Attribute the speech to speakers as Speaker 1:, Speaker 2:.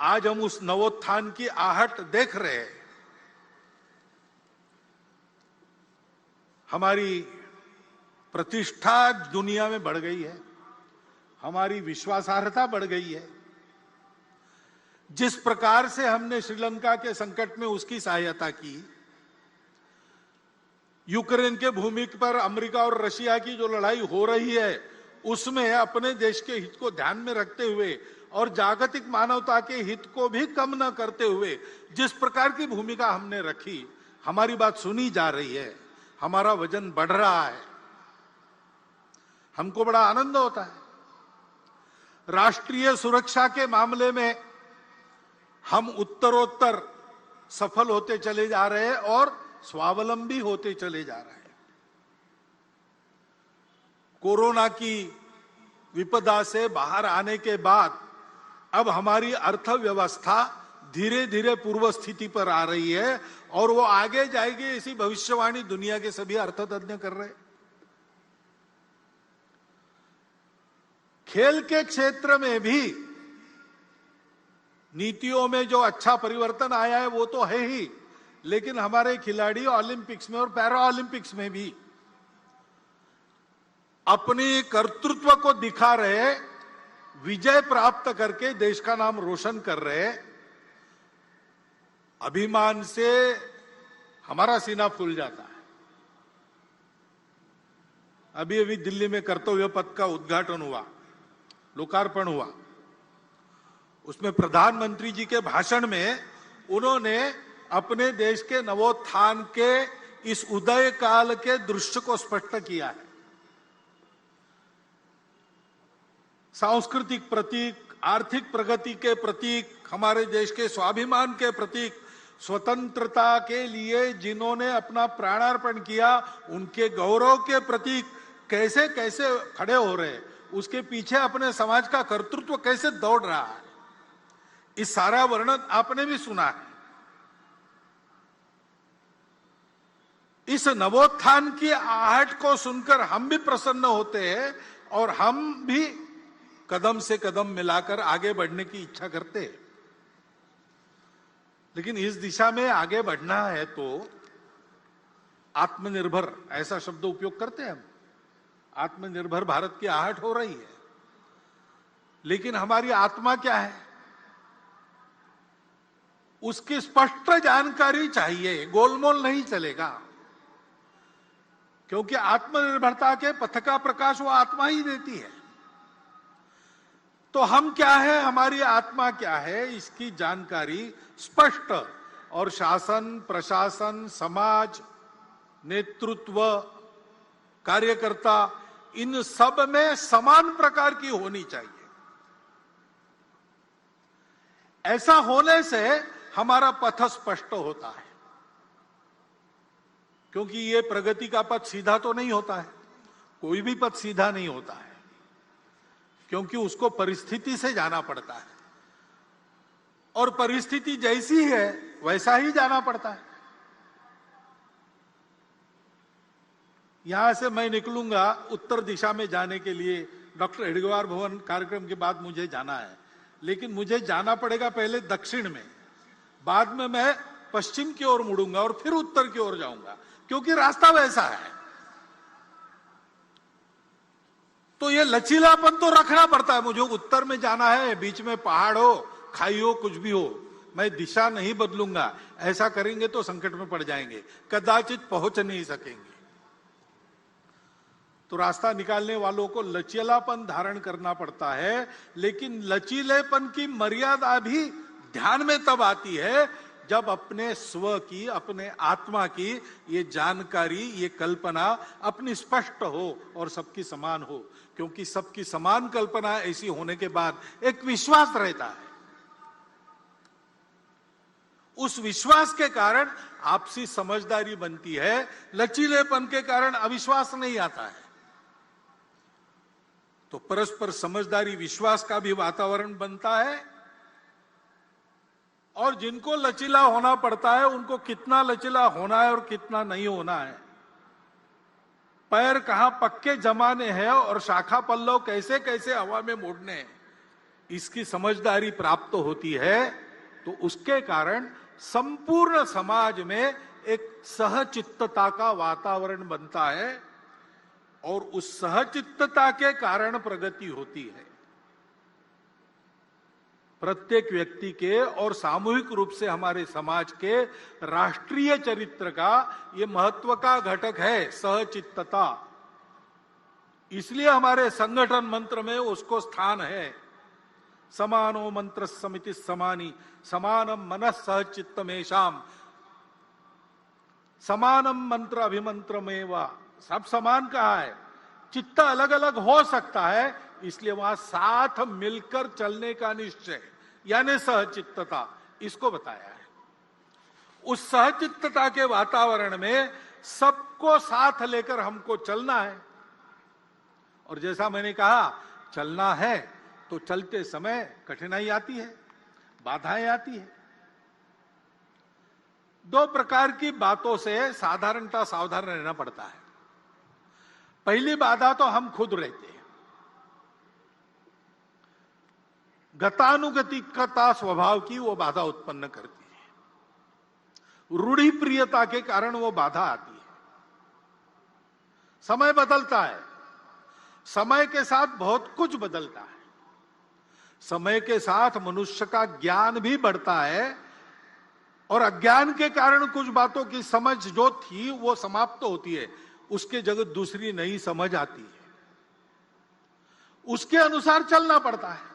Speaker 1: आज हम उस नवोत्थान की आहट देख रहे हैं। हमारी प्रतिष्ठा दुनिया में बढ़ गई है, हमारी विश्वासार्हता बढ़ गई है। जिस प्रकार से हमने श्रीलंका के संकट में उसकी सहायता की, यूक्रेन के भूमि पर अमेरिका और रशिया की जो लड़ाई हो रही है उसमें अपने देश के हित को ध्यान में रखते हुए और जागतिक मानवता के हित को भी कम न करते हुए जिस प्रकार की भूमिका हमने रखी, हमारी बात सुनी जा रही है, हमारा वजन बढ़ रहा है, हमको बड़ा आनंद होता है। राष्ट्रीय सुरक्षा के मामले में हम उत्तरोत्तर सफल होते चले जा रहे हैं और स्वावलंबी होते चले जा रहे हैं। कोरोना की विपदा से बाहर आने के बाद अब हमारी अर्थव्यवस्था धीरे धीरे पूर्व स्थिति पर आ रही है और वो आगे जाएगी, ऐसी भविष्यवाणी दुनिया के सभी अर्थतज्ञ कर रहे हैं। खेल के क्षेत्र में भी नीतियों में जो अच्छा परिवर्तन आया है वो तो है ही, लेकिन हमारे खिलाड़ी ओलंपिक्स में और पैरा ओलंपिक्स में भी अपनी कर्तृत्व को दिखा रहे, विजय प्राप्त करके देश का नाम रोशन कर रहे। अभिमान से हमारा सीना फूल जाता है। अभी अभी दिल्ली में कर्तव्य पथ का उद्घाटन हुआ, लोकार्पण हुआ। उसमें प्रधानमंत्री जी के भाषण में उन्होंने अपने देश के नवोत्थान के इस उदय काल के दृश्य को स्पष्ट किया है। सांस्कृतिक प्रतीक, आर्थिक प्रगति के प्रतीक, हमारे देश के स्वाभिमान के प्रतीक, स्वतंत्रता के लिए जिन्होंने अपना प्राणार्पण किया उनके गौरव के प्रतीक कैसे कैसे खड़े हो रहे, उसके पीछे अपने समाज का कर्तृत्व कैसे दौड़ रहा है, इस सारा वर्णन आपने भी सुना है। इस नवोत्थान की आहट को सुनकर हम भी प्रसन्न होते हैं और हम भी कदम से कदम मिलाकर आगे बढ़ने की इच्छा करते हैं। लेकिन इस दिशा में आगे बढ़ना है तो आत्मनिर्भर ऐसा शब्द उपयोग करते हैं हम। आत्मनिर्भर भारत की आहट हो रही है, लेकिन हमारी आत्मा क्या है उसकी स्पष्ट जानकारी चाहिए, गोलमोल नहीं चलेगा। क्योंकि आत्मनिर्भरता के पथ का प्रकाश वो आत्मा ही देती है। तो हम क्या है, हमारी आत्मा क्या है, इसकी जानकारी स्पष्ट और शासन, प्रशासन, समाज, नेतृत्व, कार्यकर्ता, इन सब में समान प्रकार की होनी चाहिए। ऐसा होने से हमारा पथ स्पष्ट होता है। क्योंकि ये प्रगति का पथ सीधा तो नहीं होता है, कोई भी पथ सीधा नहीं होता है, क्योंकि उसको परिस्थिति से जाना पड़ता है और परिस्थिति जैसी है वैसा ही जाना पड़ता है। यहां से मैं निकलूंगा उत्तर दिशा में जाने के लिए, डॉक्टर हेडगेवार भवन कार्यक्रम के बाद मुझे जाना है, लेकिन मुझे जाना पड़ेगा पहले दक्षिण में, बाद में मैं पश्चिम की ओर मुड़ूंगा और फिर उत्तर की ओर जाऊंगा, क्योंकि रास्ता वैसा है। तो ये लचीलापन तो रखना पड़ता है। मुझे उत्तर में जाना है, बीच में पहाड़ हो, खाई हो, कुछ भी हो, मैं दिशा नहीं बदलूंगा। ऐसा करेंगे तो संकट में पड़ जाएंगे, कदाचित पहुंच नहीं सकेंगे। तो रास्ता निकालने वालों को लचीलापन धारण करना पड़ता है, लेकिन लचीलेपन की मर्यादा भी ध्यान में तब आती है जब अपने स्व की, अपने आत्मा की ये जानकारी, ये कल्पना अपनी स्पष्ट हो और सबकी समान हो। क्योंकि सबकी समान कल्पना ऐसी होने के बाद एक विश्वास रहता है। उस विश्वास के कारण आपसी समझदारी बनती है, लचीलेपन के कारण अविश्वास नहीं आता है। तो परस्पर समझदारी, विश्वास का भी वातावरण बनता है। और जिनको लचीला होना पड़ता है उनको कितना लचीला होना है और कितना नहीं होना है, पैर कहां पक्के जमाने हैं और शाखा पल्लव कैसे कैसे हवा में मोड़ने हैं, इसकी समझदारी प्राप्त होती है तो उसके कारण संपूर्ण समाज में एक सहचित्तता का वातावरण बनता है और उस सहचित्तता के कारण प्रगति होती है। प्रत्येक व्यक्ति के और सामूहिक रूप से हमारे समाज के राष्ट्रीय चरित्र का ये महत्व का घटक है सहचित्तता। इसलिए हमारे संगठन मंत्र में उसको स्थान है। समानो मंत्र समिति समानी समानम मनः सहचित्तमेशाम समानम मंत्र अभिमंत्रमेवा। सब समान कहा है, चित्त अलग अलग हो सकता है, इसलिए वहां साथ मिलकर चलने का निश्चय यानी सहचित्तता, इसको बताया है। उस सहचित्तता के वातावरण में सबको साथ लेकर हमको चलना है। और जैसा मैंने कहा, चलना है तो चलते समय कठिनाई आती है, बाधाएं आती है। दो प्रकार की बातों से साधारणतः सावधान रहना पड़ता है। पहली बाधा तो हम खुद रहते हैं। गतानुगतिकता स्वभाव की वो बाधा उत्पन्न करती है। रूढ़ि प्रियता के कारण वो बाधा आती है। समय बदलता है, समय के साथ बहुत कुछ बदलता है। समय के साथ मनुष्य का ज्ञान भी बढ़ता है और अज्ञान के कारण कुछ बातों की समझ जो थी वो समाप्त होती है, उसके जगह दूसरी नई समझ आती है। उसके अनुसार चलना पड़ता है।